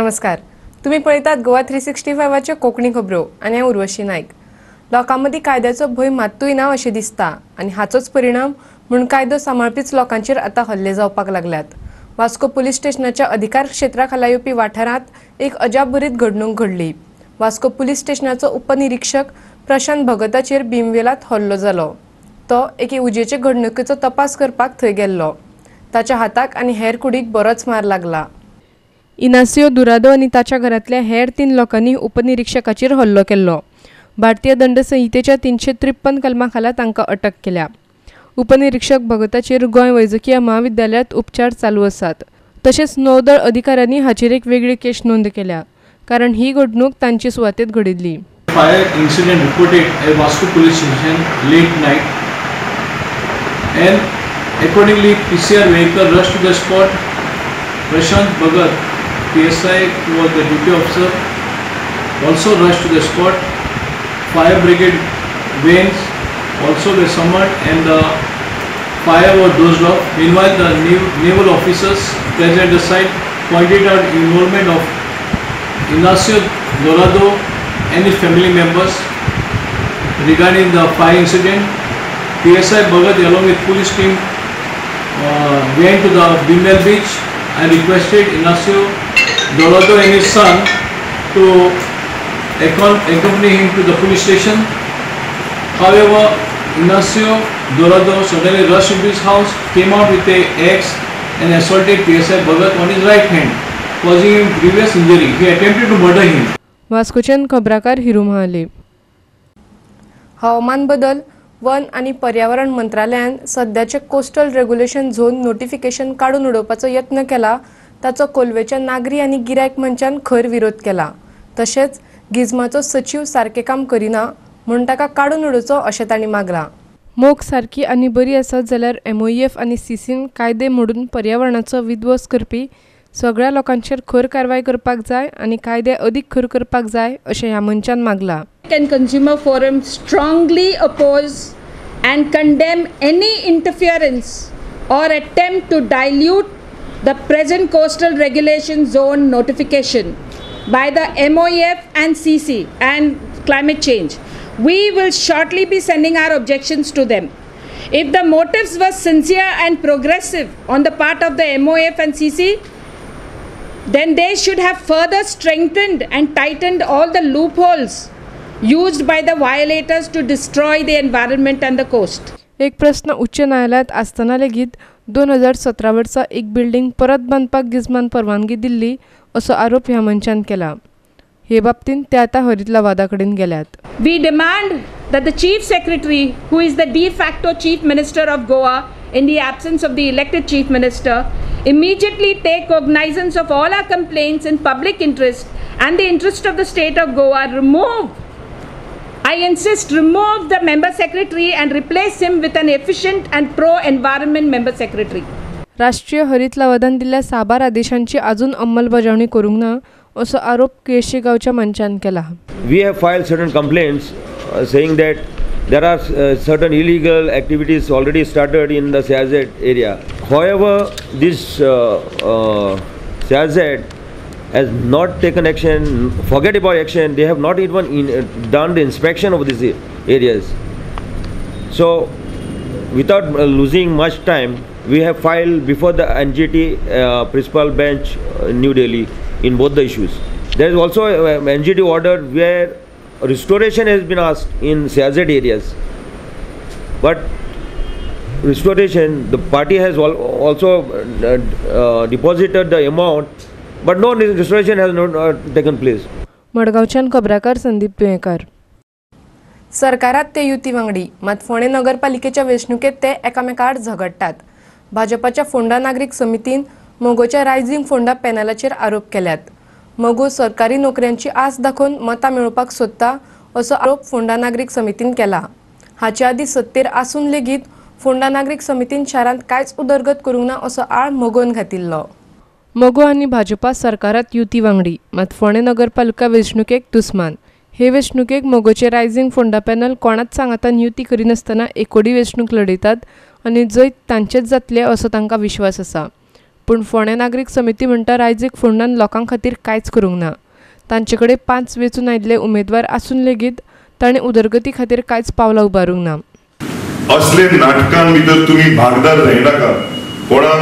नमस्कार, तुम्ही पळयतात गोवा 365चे कोंकणी खबरो आनी हांव उर्वशी नायक। लोकांमदी कायद्याचो भंय मात्तूय ना अशें दिसता आनी हाचोच परिणाम म्हूण कायदो सांबाळपीच लोकांचेर आतां हल्ले जावपाक लागल्यात। वास्को पुलीस स्टेशनाच्या अधिकार क्षेत्रा खाला येवपी वाठारांत एक अजापभरीत घडणूक घडली। वास्को पुलीस स्टेशनाचो उपनिरीक्षक प्रशांत भगताचेर बिनवेलात हल्लो जालो। तो एके उजेचे घडणुकेचो तपास करपाक थंय गेल्लो। ताच्या हाताक आनी हेर कुडीक बरोच मार लागला। इनासियो दुरादो आनी ताच्या घरांतल्या हेर 3 लोकांनी उपनिरीक्षकाचेर हल्लो केल्लो। भारतीय दंड संहितेच्या 353 कलमा खाला तांकां अटक केल्या। उपनिरीक्षक भगताचेर गोंय वैजकीय महाविद्यालयात उपचार चालू आसात। तशेंच नौदळ अधिकाऱ्यांनी हाचेर एक वेगळी केस नोंद केल्या, कारण ही घडणूक तांचे सुवातेत घडिल्ली। Fire incident reported at Vasco police station late night, and accordingly PCR vehicle rushed to the spot. Prashant Bhagat, PSI, who was the duty officer, also rushed to the spot. Fire brigade vans also were summoned and the fire was dozed off. Meanwhile, the naval officers present at the site pointed out involvement of Ignacio Dorado and his family members regarding the fire incident. PSI Bhagat along with police team went to the Bimbel beach and requested Ignacio Dorado and his son to accompany him to the police station. However, Ignacio Dorado suddenly rushed into his house, came out with an axe and assaulted PSI Bhagat on his right hand, causing him grievous injury. He attempted to murder him. वास्कोच्यान खबराकार Hiru Mahale. हवामान बदल, one आनी पर्यावरण मंत्रालयान सध्याचे coastal regulation zone notification काढून उडोवपाचो यत्न केला, ताचो कोल्वेच्या नागरी आनी गिरायक मंचान खर विरोध केला। तशेंच गिजमाचो सचिव सारके काम करिना म्हूण ताका काढून उडोवचो अशें तांणी मागलां। मोग सारकी आनी बरी आसत जाल्यार MOEF आनी CCन कायदे मोडून पर्यावरणाचो विध्वंस करपी सगळ्या लोकांचेर खर कारवाय करपाक जाय आनी कायदे अदीक खर करपाक जाय अशें ह्या मंचान मागलां। And Consumer Forum strongly oppose and condemn any interference or attempt to dilute the present coastal regulation zone notification by the MOEF and CC and climate change. We will shortly be sending our objections to them. If the motives were sincere and progressive on the part of the MOEF and CC, then they should have further strengthened and tightened all the loopholes used by the violators to destroy the environment and the coast. एक प्रश्न उच्च न्यायालयात असताना लेगीत 2017 वर्सा एक building परत बांदपाक गिजमान परवानगी दिल्ली असो आरोप ह्या मंचान केला। हे बाबतीन ते आता हरित लवादा कडेन गेल्यात। We demand that the Chief Secretary, who is the de facto Chief Minister of Goa in the absence of the elected Chief Minister, immediately take cognizance of all our complaints in public interest and the interest of the state of Goa. I insist, remove the member secretary and replace him with an efficient and pro-environment member secretary. राष्ट्रीय हरित लवादान दिल्ल्या साबार आदेशांची अजून अंमलबजावणी करूंक ना असो आरोप केशेगावच्या मंचान केला। We have filed certain complaints saying that there are certain illegal activities already started in the CRZ area. However, this CRZ has not taken action, forget about action, they have not even done the inspection of these areas. So, without losing much time, we have filed before the NGT principal bench New Delhi in both the issues. There is also an NGT order where restoration has been asked in CRZ areas, but restoration, the party has also deposited the amount, but no restoration has not taken place. मडगांवच्यान खबराकार संदीप तुयेंकार। सरकारात ते युती वांगडी, मात फोंडे नगरपालिकेच्या वेंचणुकेत ते एकामेकांआड झगडटात। भाजपाच्या फोंडा नागरीक समितीन मोगोच्या रायझिंग फोंडा पॅनलाचेर आरोप केल्यात। मोगो सरकारी नोकऱ्यांची आस दाखोवन मतां मेळोवपाक सोदता असो आरोप फोंडा नागरीक समितीन केला। हाचे आदी सत्तेर आसून लेगीत फोंडा नागरीक समितीन शारांत कांयच उदरगत करूंक ना असो आळ मोगोन घातिल्लो। मोगो आनी भाजपा सरकारात युती वांगडी, मात फोंडे नगरपालिका वेंचणुकेक दुस्मान। हे वेंचणुकेक मोगोचे रायझिंग फोंडा पॅनल कोणाच सांगातान युती करिनासतना एकोडी वेंचणूक लडयतात आनी जैत तांचेच जातले असो तांकां विश्वास आसा। पूण फोंडे नागरीक समिती म्हणटा रायजीक फोंडान लोकां खातीर कांयच करूंक ना. तांचे कडेन 5 वेंचून आयिल्ले उमेदवार आसून लेगीत ताणें उदरगती खातीर कांयच पावलां उबारूंक ना. असले नाटकां भितर तुमी भागदार जायनाका. कोणाक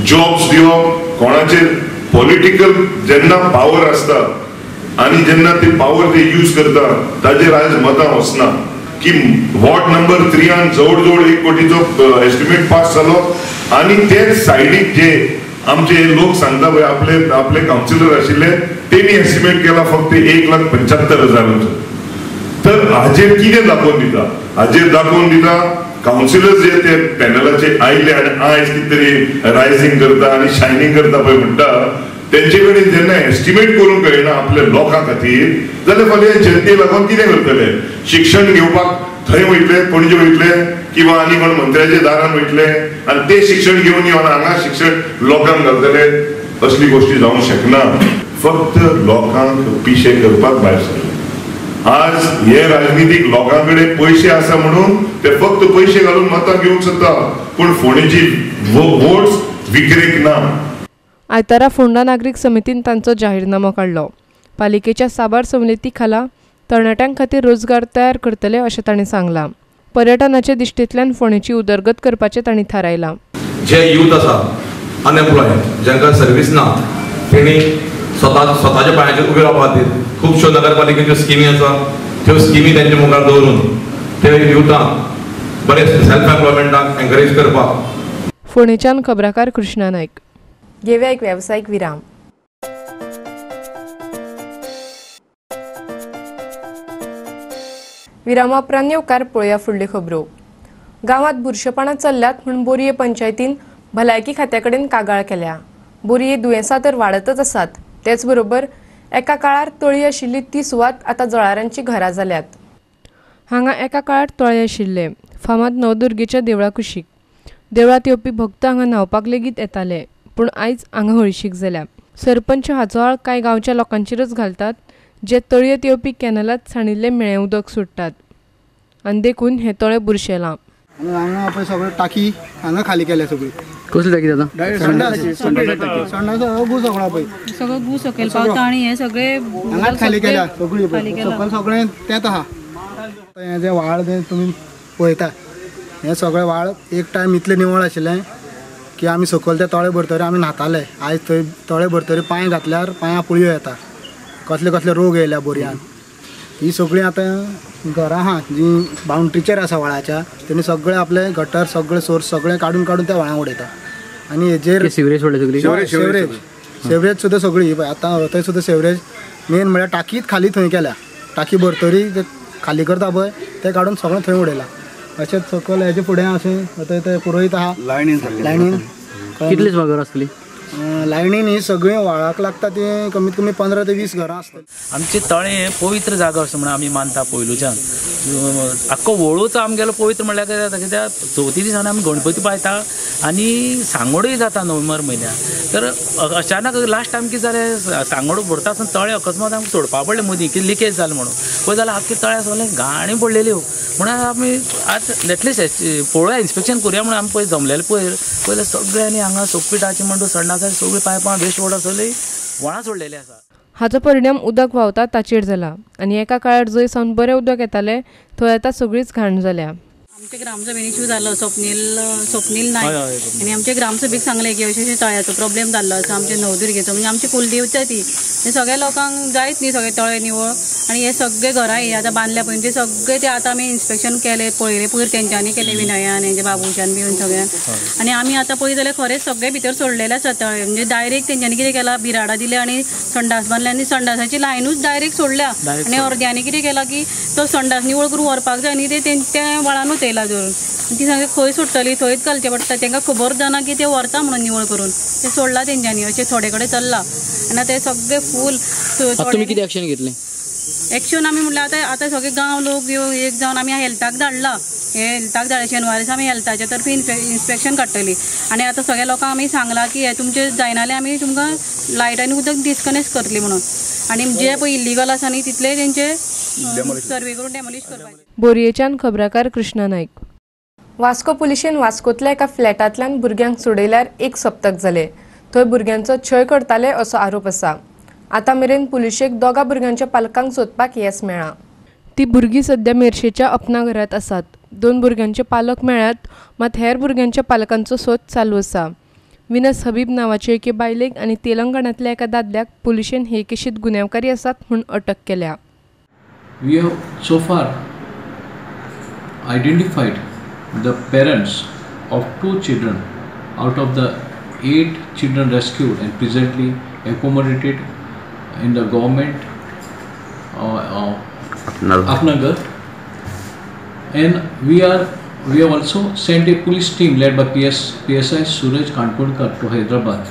जॉब्स दिवप, कोणाचेर पॉलिटिकल जेन्ना पावर आसता आनी जेन्ना ते पावर ते यूज करता ताजेर आयज मतां वचना की वॉर्ड नंबर 3 जवळ जवळ 1 कोटीचो एस्टिमेट पास जालो आनी तेच सायडीक जे आमचे लोक सांगता पळय आपले काउन्सिलर आशिल्ले तेणी एस्टिमेट केला फक्त 1,75,000 तर हाजेर कितें दाखोवन दिता? हाजेर दाखोवन दिता काउन्सिलर जे ते पॅनलाचे आयले आनी आयज कितें तरी रायझिंग करता आनी शायनिंग करता पळय म्हणटा तेंचे कडेन जेन्ना एस्टिमेट करूंक कळना आपल्या लोकां खातीर जाल्यार फाल्यां जनते लागून कितें करतले? शिक्षण घेवपाक थंय वयतले, पणजे वयतले किंवा आनी कोण मंत्र्याच्या दारान वयतले आनी ते शिक्षण घेवन येवन हांगा शिक्षण लोकांक घालतले? असली गोष्टी जावंक शकना. फक्त लोकांक पिशे करपाक भायर सरले. आज हे राजनितीक लोकां कडेन पयशे आसा म्हणून ते फक्त पयशे घालून मतां घेवंक सोदता पूण फोंडेची वोट्स विक्रेक ना. आयतारा फोंडा नागरीक समितीन तांचो जाहीरनामो काडलो. पालिकेच्या साबार सवलती खाला तरणाट्यां खातीर रोजगार तयार करतले अशें ताणें सांगलां. पर्यटनाचे दिश्टेंतल्यान फोंडेची उदरगत करपाचें तांणी थारायलां. जे यूथ आसा अनएम्प्लॉय जांकां सर्वीस ना तेणी स्वताच्या पांयाचेर उबे रावपा खातीर खुबश्यो नगरपालिकेच्यो स्किमी आसा त्यो स्किमी तेंच्या मुखार दवरून ते युथांक बरे सेल्फ एम्प्लॉयमेंटाक एनकरेज करपाक. फोंडेच्यान खबराकार कृष्णा नायक. घेवया एक वेवसायीक विराम. विरामा उपरांत येवकार पळोवया फुडल्यो खबरो. गांवांत बुरशेपणां चल्ल्यात म्हूण बोरये पंचायतीन भलायकी खात्या कडेन कागाळ केल्या. बोरये दुयेंसां तर वाडतच आसात. तेच बरोबर एका काळार तळी आशिल्ली ती सुवात आतां जळारांची घरां जाल्यात. हांगा एका काळार तळे आशिल्ले फामाद नवदुर्गेच्या देवळा कुशीक. देवळांत येवपी भक्त हांगा न्हावपाक लेगीत येताले पूण आयज हांगा हळशीक जाल्या. सरपंच हाचो आळ कांय गांवच्या लोकांचेरच घालतात जे तळयेत येवपी कॅनलांत साणिल्लें मेळें उदक सोडटात आनी देखून हें तळें बुरशेलां. हांगा पळय सगळें टाकी हांगा खाली केल्या सगळी. कसली टाकी जाता? संडास गू सगळो पळय सगळो गू सकयल पावता आनी हे सगळे हांगाच खाली केल्या सगळी सकयल सगळें तेंच आहा. हें जें व्हाळ जें तुमी पळयता हें सगळें व्हाळ एक टायम इतलें निवळ आशिल्लें की आमी सकयल ते तळे भरतरी आमी न्हाताले. आयज थंय तळे भरतरी पांय घातल्यार पांयां पुळयो येता. कसले कसले रोग येयल्या बोरयान. ही सगळीं आतां घरां आहा जीं बाउंड्रीचेर आसा व्हाळाच्या तेणी सगळे आपले गटर सगळे सोर्स सगळे काडून काडून त्या व्हाळांत उडयता. आनी हेजेर सिवरेज सोडले सगळी सेवरेज सुद्दां सगळी पळय आतां थंय सुद्दां सेवरेज मेन म्हळ्यार टाकीच खाली थंय केल्या. टाकी भरतरी ते खाली करता पळय ते काडून सगळें थंय उडयलां. अशेंच सकयल हेजे फुडें अशें थंय ते पुरोहीत आहा लायनीन कितलीच घर आसतली लायनीन ही सगळीं व्हाळाक लागता ती कमीत कमी 15 ते 20 घरां आसतात. आमचे तळें पवित्र जागा अशें म्हणून आमी मानता पयलूच्यान. आख्खो वळूच आमगेलो पवित्र म्हणल्यार कितें जाता कित्याक चवथी दिसान आमी गणपती पायता आनी सांगोडूय जाता नोव्हेंबर म्हयन्याक. तर अचानक लास्ट टायम कितें जालें सांगोड भरता आसतना तळें अकस्मात आमकां सोडपा पडलें मदीं की लिकेज जालें म्हणून. पळय जाल्यार आख्खे तळ्या सगळें घाणी पडलेल्यो म्हणून आमी आतां एटलिस्ट पळोवया इन्स्पेक्शन करुया म्हणून आमी पळय जमलेलें पयलें सगळ्यांनी हांगा सोकपीटाची म्हणून संडासाची सगळीं पायपां वेस्ट वॉटर सगळीं व्हाळां सोडलेलीं आसा. हाचो परिणाम उदक व्हांवता ताचेर जाला आनी एका काळार जंय सावन बरें उदक येतालें थंय आतां सगळीच घाण जाल्या. आमच्या ग्रामसभेन इश्यू जालो स्वप्नील नायक आनी आमच्या ग्रामसभेक सांगलें की अशें तळ्याचो प्रॉब्लेम जाल्लो आसा आमच्या नवदुर्गेचो म्हणजे आमची कुलदेवता ती. हे सगळ्या लोकांक जायत न्ही सगळे तळे निवळ आनी हे सगळे घरां हे आतां बांदल्या पळय ते सगळे ते आतां आमी इन्स्पेक्शन केले पळयले पयर तेंच्यांनी केले विनयान हेंचे बाबूच्यान बी सगळ्यान. आनी आमी आतां पळय जाल्यार खरेंच सगळे भितर सोडलेले आसा तळे म्हणजे डायरेक्ट तेंच्यांनी कितें केलां बिराडां दिले आनी संडास बांदले आनी संडासाची लायनूच डायरेक्ट सोडल्या आनी अर्द्यांनी कितें केलां की तो संडास निवळ करून व्हरपाक जाय न्ही ते व्हाळानूच येयला धरून. ती सांगे खंय सोडटली थंयच घालचें पडटा. तांकां खबर जाना की ते व्हरता म्हणून निवळ करून ते सोडला तेंच्यांनी. अशें थोडे कडेन चल्लां आनी आतां हे सगळे फूल. तुमी कितें एक्शन घेतलें? एक्शन आमी म्हणल्यार आतां सगळे गांव लोक एक जावन आमी हेल्थाक धाडला. हेल्थाक धाडले शेनवार आमी हेल्थाच्या तर्फे इन्स्पेक्शन काडटली आनी आतां सगळ्या लोकांक आमी सांगला की हे तुमचे जायना जाल्यार आमी तुमकां लायट आनी उदक डिस्कनेक्ट करतली म्हणून. आनी जे पळय इल्लीगल आसा न्ही तितले तेंचे सर्वे करून डेमोलिश करपाचे. बोरयेच्यान खबराकार कृष्णा नायक. वास्को पुलिशेन वास्कोतल्या एका फ्लॅटांतल्यान भुरग्यांक सोडयल्यार 1 सप्तक जालें. थंय भुरग्यांचो छळ करताले असो आरोप आसा. आतां मेरेन पुलिशेक दोगा भुरग्यांच्या पालकांक सोदपाक येस मेळ्ळा. ती भुरगीं सध्या मेर्शेच्या अपना घरात आसात. 2 भुरग्यांचे पालक मेळ्ळ्यात, मात हेर भुरग्यांच्या पालकांचो सोद चालू आसा. विनस हबीब नांवाचे एके बायलेक आनी तेलंगणांतल्या एका दादल्याक पुलिशेन हे केशींत गुन्यांवकारी आसात म्हूण अटक केल्या. We have so far identified the parents of 2 children out of the 8 children rescued and presently accommodated in the government Afnagar. And we have also sent a police team led by PSI Suraj Kankodkar to Hyderabad,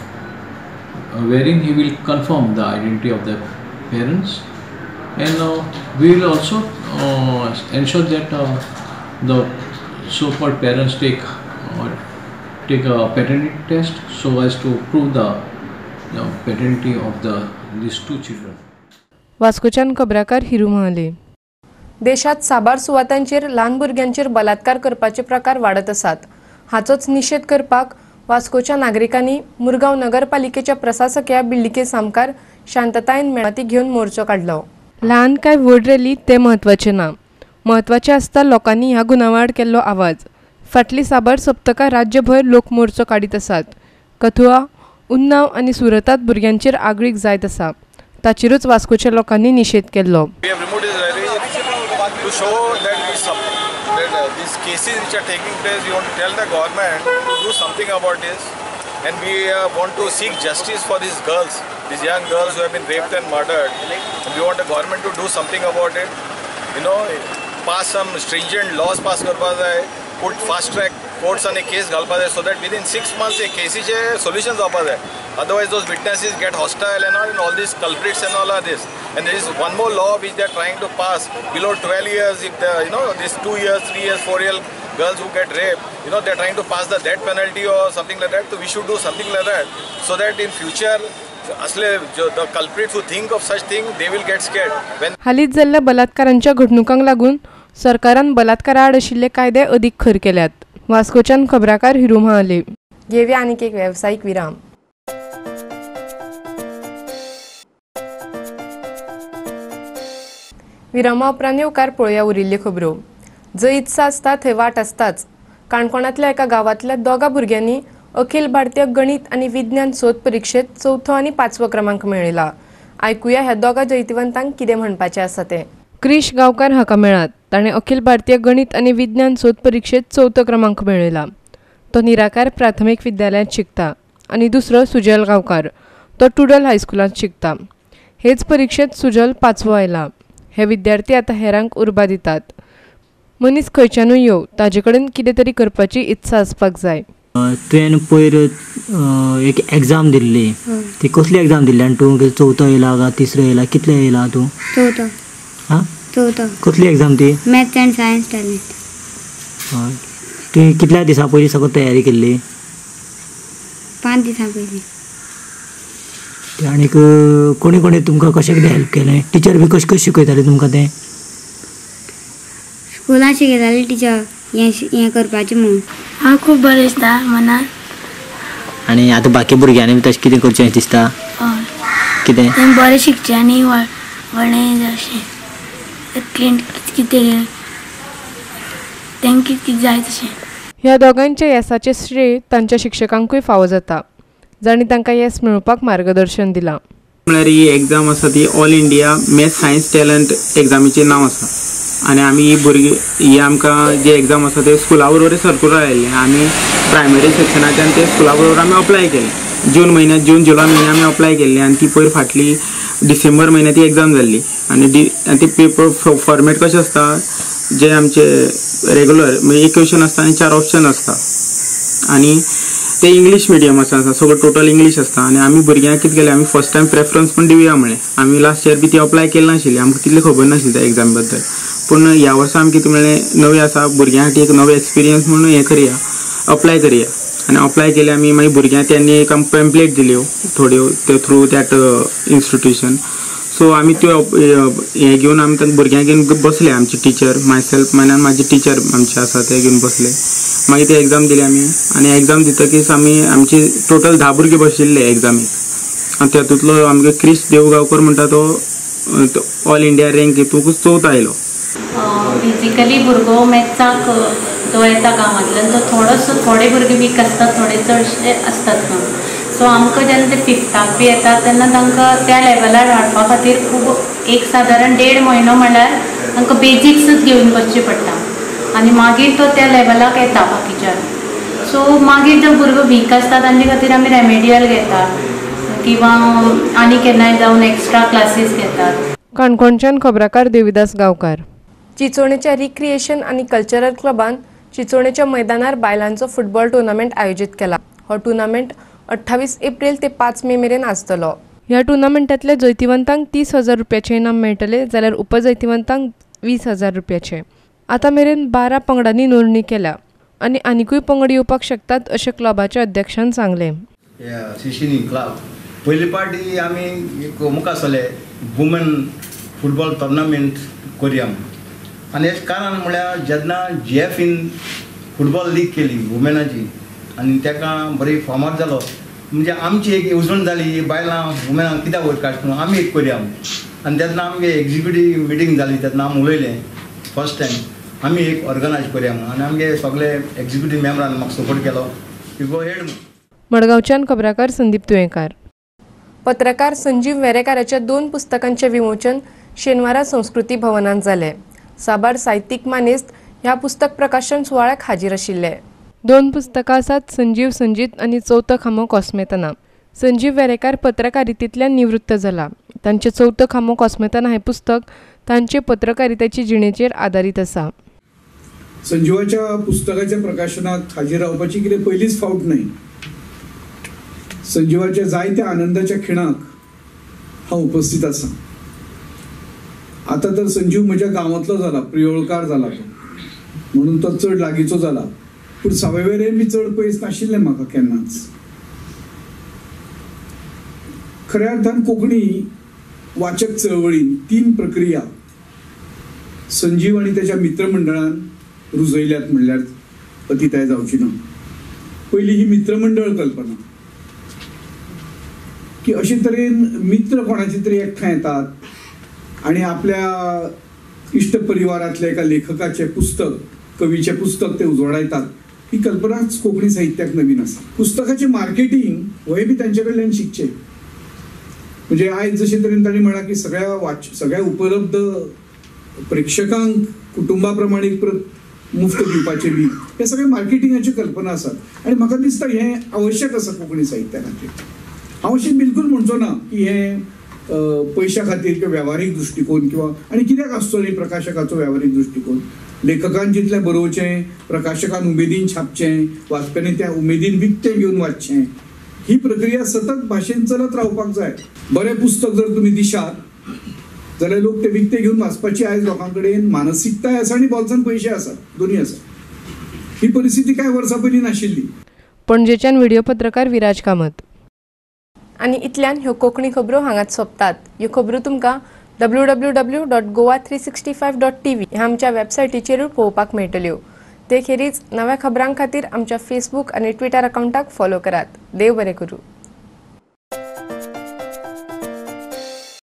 wherein he will confirm the identity of the parents. And we will also ensure that the so-called parents take a paternity test so as to prove the paternity of these 2 children. वास्कोच्यान खबराकार Hiru Mahale. देशात साबार सुवातांचेर ल्हान भुरग्यांचेर बलात्कार करपाचे प्रकार वाडत आसात. हाचोच निशेध करपाक वास्कोच्या नागरिकांनी मुरगांव नगरपालिकेच्या प्रशासकीय बिल्डिके सामकार शांततायेन मेळाती घेवन मोर्चो काडलो. ल्हान काय व्हड रॅली ते म्हत्वाचे ना. म्हत्वाचे आसता लोकांनी ह्या गुन्यांवाआड केल्लो आवाज. फाटली साबार सप्तकां राज्यभर लोक मोर्चो काडीत आसात. कथुआ, उन्नाव आनी सुरतात भुरग्यांचेर आगळीक जायत आसा. ताचेरूच वास्कोच्या लोकांनी निशेध केल्लो. To show that these cases which are taking place, we want to tell the government to do something about this, and we want to seek justice for these girls, these young girls who have been raped and murdered. And we want the government to do something about it. You know, pass some stringent laws, pass karwa jai, put fast track courts on a case galpa jai, so that within 6 months a case is solutions apa jai. Otherwise those witnesses get hostile and all these culprits and all of this. And there is one more law which they are trying to pass below 12 years. If the these 2 years, 3 years, 4 year girls who get raped, they are trying to pass the death penalty or something like that. So we should do something like that, so that in future the culprits who think of such thing, they will get scared. हालींच जाल्ल्या बलात्कारांच्या घडणुकांक लागून सरकारान बलात्कारा आड आशिल्ले कायदे अदीक खर केल्यात. वास्कोच्यान खबराकार हिरू महाले. घेवया आनीक एक वेवसायीक विराम. विरामा उपरांत येवकार पळोवया उरिल्ल्यो खबरो. जंय इत्सा आसता थंय वाट आसताच. काणकोणांतल्या एका गांवांतल्या 2 भुरग्यांनी अखिल भारतीय गणित आनी विज्ञान सोद परिक्षेत 4थो आनी 5वो क्रमांक मेळयला. आयकुया ह्या 2 जैतिवंतांक कितें म्हणपाचें आसा तें. क्रिश गांवकार हाका मेळ्ळात. ताणें अखिल भारतीय गणित आनी विज्ञान सोद परिक्षेत 4थो क्रमांक मेळयला. तो निराकार प्राथमीक विद्यालयांत शिकता आनी दुसरो सुजल गांवकार. तो टुडल हायस्कुलांत शिकता. हेच परिक्षेत सुजल 5वो आयला. हे विद्यार्थी आतां हेरांक उर्बा दितात. मनीस खंयच्यानूय येवं, ताजे कडेन कितें तरी करपाची इत्सा आसपाक जाय. तुवें पयर एक एग्जाम दिल्ली, ती कसली एग्जाम दिल्ली आनी तूं 4थो येयला काय 3रो येयला, कितले येयला तूं? 4थो. हां 4थो. कसली एग्जाम ती? Maths end science talent. हय. तुवें कितल्या दिसा पयलीं सगळी तयारी केल्ली? 5 दिसां पयलीं. आनीक कोणी कोणी तुमकां कशें कितें हेल्प केलें? टिचर बी कशें कशें शिकयताले तुमकां तें? स्कुलान शिकयताली टिचर हें करपाचें म्हूण. हांव खूब बरें दिसता मनान. आनी आतां बाकी भुरग्यांनी बी तशें कितें करचें दिसता? हय. कितें? तें बरें शिकचें आनी व्हडलें अशें क्लीन कितें तेंकां कितें जाय तशें. ह्या दोगांच्या येसाचें श्रेय तांच्या शिक्षकांकूय फावो जाता, जाणी तांकां येस मेळोवपाक मार्गदर्शन दिलां. म्हळ्यार ही एग्जाम आसा ती all India maths science talent एग्जामीचें नांव आसा. आनी आमी ही भुरगीं ही आमकां जे एग्जाम आसा ते स्कुला बरोबर सर्कुलर आयिल्लें. आमी प्रायमरी सेक्शनाच्यान ते स्कुला बरोबर आमी अप्लाय केलें. जून जुलय म्हयन्यांत आमी अप्लाय केल्ली आनी ती पयर फाटली डिसेंबर म्हयन्यांत ती एग्जाम जाल्ली. आनी ती पेपर फॉर्मेट कशें आसता, जे आमचे रेगुलर म्हणजे 1 क्वेश्चन आसता आनी 4 ऑप्शन आसता. आनी ते इंग्लीश मिडियम आसा, सगळं टोटल इंग्लीश आसता. आनी आमी भुरग्यांक कितें केलें, आमी फर्स्ट टायम प्रेफरन्स पण दिवया म्हणलें. आमी लास्ट इयर बी ती अप्लाय केली नाशिल्ली, आमकां तितली खबर नाशिल्ली त्या एग्जामी बद्दल. पूण ह्या वर्सा आमी कितें म्हणलें, नवी आसा भुरग्यां खातीर एक नवो एक्सपिरियन्स म्हणून हें करया, अप्लाय करया. आनी अप्लाय केलें आमी. मागीर भुरग्यांक त्यांनी एक पेम्पलेट दिल्यो थोड्यो ते थ्रू दॅट इन्स्टिट्यूशन. सो आमी त्यो हे घेवन आमी तांकां भुरग्यांक घेवन बसले, आमचे टिचर मायसेल्फ आनी म्हाजे टिचर आमचे आसा ते घेवन बसले. मागीर ते एग्जाम दिली आमी आनी एग्जाम दितकीच आमी आमचे टोटल 10 भुरगे बशिल्ले एग्जामीक. आनी तातूंतलो आमगे क्रिश देवगांवकर म्हणटा तो ऑल इंडिया रँक हितूंकूच 4था आयलो. बेजिकली भुरगो मॅथ्साक जो येता गांवांतल्यान तो थोडे भुरगे वीक आसतात, थोडे चडशे आसतात ना. सो आमकां जेन्ना ते 5थाक बी येता तेन्ना तांकां त्या लेवलार हाडपा खातीर खूब एक सादारण 1.5 म्हयनो म्हणल्यार तांकां बेजिक्सूच घेवन बसचें पडटा आनी मागीर तो त्या लेवलाक येता बाकीच्यान. सो मागीर जो भुरगो वीक आसता तांचे खातीर आमी रेमेडियल घेतात किंवा आनी केन्नाय जावन एक्स्ट्रा क्लासीस घेतात. काणकोणच्यान खबराकार देविदास गांवकार. चिंचोणेच्या रिक्रिएशन आनी कल्चरल क्लबान चिंचोणेच्या मैदानार बायलांचो फुटबॉल टुर्नामेंट आयोजीत केला. हो टुर्नामेंट 28 एप्रिल ते 5 मे मेरेन आसतलो. ह्या टुर्नामेंटांतले जैतिवंतांक 30,000 रुपयाचे इनाम मेळटले जाल्यार उपजैतिवंतांक 20,000 रुपयाचे. आतां मेरेन 12 पंगडांनी नोंदणी केल्या आनी आनिकूय पंगड येवपाक शकतात अशें क्लबाच्या अध्यक्षान सांगलें. शिशिनी क्लब पयली पार्टी आमी मुखार सरले वुमन फुटबॉल टुर्नामेंट करया आनी हेच कारण म्हळ्यार जेन्ना GFन फुटबॉल लीग केली वुमेनाची आनी ताका बरी फॉर्मात जालो म्हणजे आमची एक येवजण जाली बायलां वुमेनाक कित्याक वयर काडटा आमी एक करया आनी तेन्ना आमगे एग्जिक्युटीव मिटींग जाली तेन्ना आमी उलयलें फर्स्ट टायम आमी एक ऑर्गनायज करया म्हणून आनी आमगे सगळे एग्जिक्युटीव मेंबरान म्हाका सपोर्ट केलो की गो हेड. मडगांवच्यान खबराकार संदीप तुयेंकार. पत्रकार संजीव वेरेकाराच्या 2 पुस्तकांचे विमोचन शेनवारा संस्कृती भवनांत जालें. साबार साहित्यीक मानेस्त ह्या पुस्तक प्रकाशन सुवाळ्याक हाजीर आशिल्ले. 2 पुस्तकां आसात संजीव संजीत आनी चवथो खांबो कोस्मेतना. संजीव वेरेकार पत्रकारितेंतल्यान निवृत्त जाला. तांचें चवथो खांबो कोस्मेतना हें पुस्तक तांचे पत्रकारितेची जिणेचेर आदारीत आसा. संजीवाच्या पुस्तकाच्या प्रकाशनाक हाजीर रावपाची कितें पयलीच फावट न्हय. संजीवाच्या जायत्या आनंदाच्या खिणाक हांव उपस्थित आसा. आता तर संजीव म्हज्या गांवांतलो जाला, प्रियोळकार जाला तो, म्हणून तो चड लागींचो जाला. पूण सावयवेरें बी चड पयस नाशिल्लें म्हाका केन्नाच. खऱ्या अर्थान कोंकणी वाचक चळवळीन 3 प्रक्रिया संजीव आनी त्याच्या मित्रमंडळान रुजयल्यात म्हणल्यार अतिताय जावची ना. पयली ही मित्रमंडळ कल्पना की अशे तरेन मित्र कोणाचे तरी एकठांय येतात आणि आपल्या इष्ट परिवारातल्या एका लेखकाचे पुस्तक, कवीचे पुस्तक ते उजवाडायतात. ही कल्पनाच कोंकणी साहित्याक नवीन आसा. पुस्तकाचे मार्केटिंग हे बी तांचे कडल्यान शिकचे. म्हणजे आयज जशे तरेन तांणी म्हणला की सगळ्या उपलब्ध प्रेक्षकांक कुटुंबा प्रमाणीक मुफ्त दिवपाचे बी हे सगळे मार्केटिंगाची कल्पना आसात आनी म्हाका दिसता हे आवश्यक आसा कोंकणी साहित्या खातीर. हांव अशें बिलकूल म्हणचो ना की हे पैशा खातीर किंवा व्यावहारीक दृश्टिकोन किंवा आनी कित्याक आसचो न्ही प्रकाशकाचो व्यावहारीक दृश्टिकोन. लेखकान जितलें बरोवचें, प्रकाशकान उमेदीन छापचें, वाचप्यांनी त्या उमेदीन विकतें घेवन वाचचें, ही प्रक्रिया सतत भाशेन चलत रावपाक जाय. बरें पुस्तक जर तुमी दिशात जाल्यार लोक ते विकते घेवन वाचपाची आयज लोकां कडेन मानसिकताय आसा आनी बोल्सान पयशे आसा, दोनी आसा. ही परिस्थिती कांय वर्सां पयलीं नाशिल्ली. पणजेच्यान व्हिडिओ पत्रकार विराज कामत. आनी इतल्यान ह्यो कोंकणी खबरो हांगाच सोंपतात. ह्यो खबरो तुमकां www.goa365.tv ह्या आमच्या वेबसायटीचेरूय पळोवपाक मेळटल्यो. ते खेरीज नव्या खबरां खातीर आमच्या फेसबूक आनी ट्विटर अकाउंटाक फॉलो करात. देव बरें करूं.